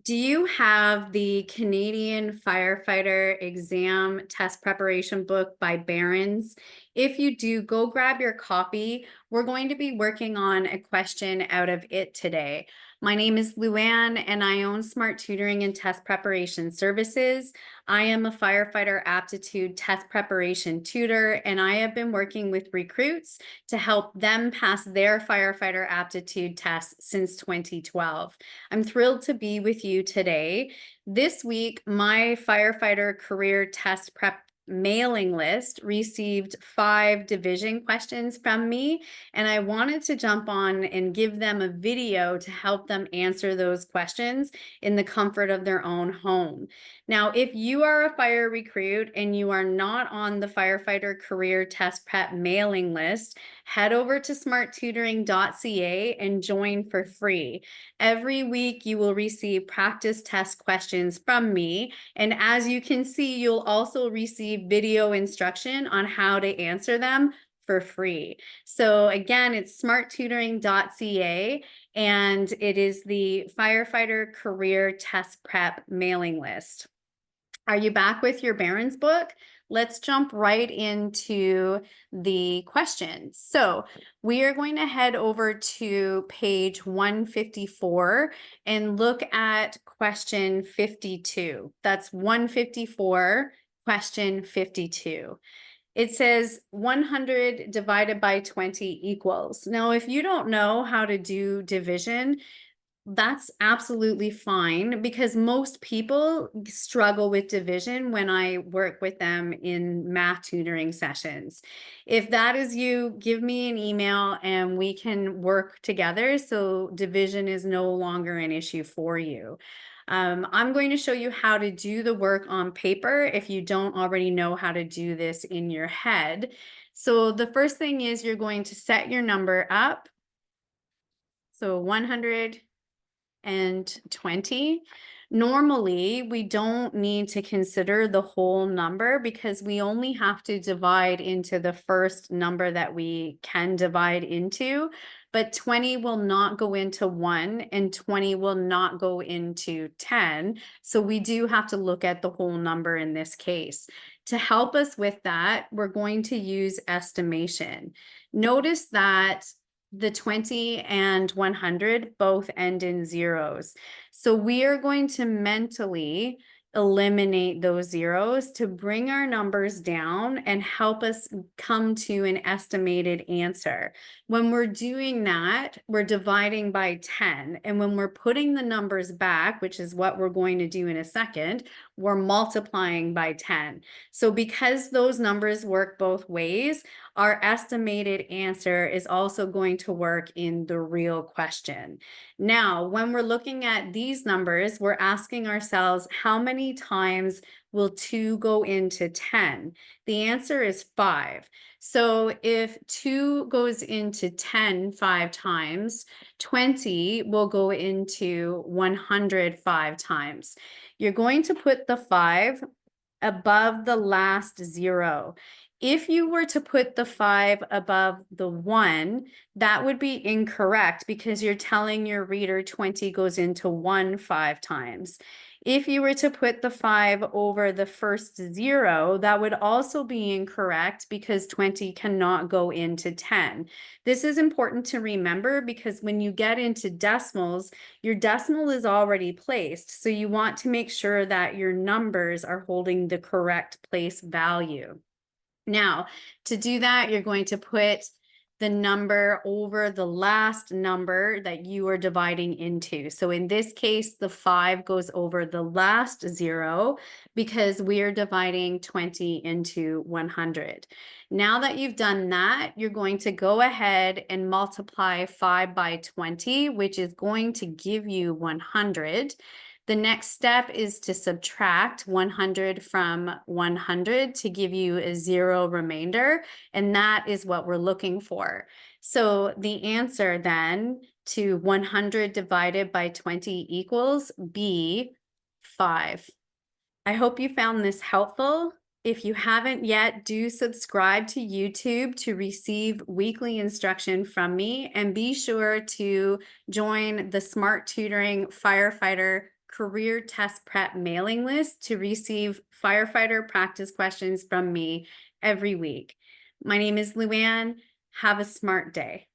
Do you have the Canadian Firefighter Exam Test Preparation book by Barron's? If you do, go grab your copy. We're going to be working on a question out of it today. My name is Luann, and I own Smart Tutoring and Test Preparation Services. I am a Firefighter Aptitude Test Preparation tutor, and I have been working with recruits to help them pass their Firefighter Aptitude test since 2012. I'm thrilled to be with you today. This week, my firefighter career test prep mailing list received 5 division questions from me, and I wanted to jump on and give them a video to help them answer those questions in the comfort of their own home. Now, if you are a fire recruit and you are not on the firefighter career test prep mailing list, head over to smarttutoring.ca and join for free. Every week you will receive practice test questions from me, and as you can see, you'll also receive video instruction on how to answer them for free. So again, it's smarttutoring.ca, and it is the Firefighter Career Test Prep mailing list. Are you back with your Barron's book? Let's jump right into the questions. So we are going to head over to page 154 and look at question 52. That's 154, question 52. It says 100 divided by 20 equals. Now, if you don't know how to do division, that's absolutely fine because most people struggle with division when I work with them in math tutoring sessions. If that is you, give me an email and we can work together so division is no longer an issue for you. I'm going to show you how to do the work on paper if you don't already know how to do this in your head. So the first thing is you're going to set your number up. So 100 and 20. Normally, we don't need to consider the whole number because we only have to divide into the first number that we can divide into, but 20 will not go into 1 and 20 will not go into 10. So we do have to look at the whole number in this case. To help us with that, we're going to use estimation. Notice that the 20 and 100 both end in zeros. So we are going to mentally eliminate those zeros to bring our numbers down and help us come to an estimated answer. When we're doing that, we're dividing by 10. And when we're putting the numbers back, which is what we're going to do in a second, we're multiplying by 10. So because those numbers work both ways, our estimated answer is also going to work in the real question. Now, when we're looking at these numbers, we're asking ourselves, how many times will 2 go into 10? The answer is 5. So if 2 goes into 10 5 times, 20 will go into 100 5 times. You're going to put the 5 above the last 0. If you were to put the 5 above the 1, that would be incorrect because you're telling your reader 20 goes into 1 5 times. If you were to put the 5 over the first 0, that would also be incorrect because 20 cannot go into 10. This is important to remember because when you get into decimals, your decimal is already placed. So you want to make sure that your numbers are holding the correct place value. Now, to do that, you're going to put the number over the last number that you are dividing into. So in this case, the 5 goes over the last 0 because we are dividing 20 into 100. Now that you've done that, you're going to go ahead and multiply 5 by 20, which is going to give you 100. The next step is to subtract 100 from 100 to give you a 0 remainder, and that is what we're looking for. So the answer then to 100 divided by 20 equals B, 5. I hope you found this helpful. If you haven't yet, do subscribe to YouTube to receive weekly instruction from me, and be sure to join the Smart Tutoring Firefighter career test prep mailing list to receive firefighter practice questions from me every week. My name is Luann. Have a smart day.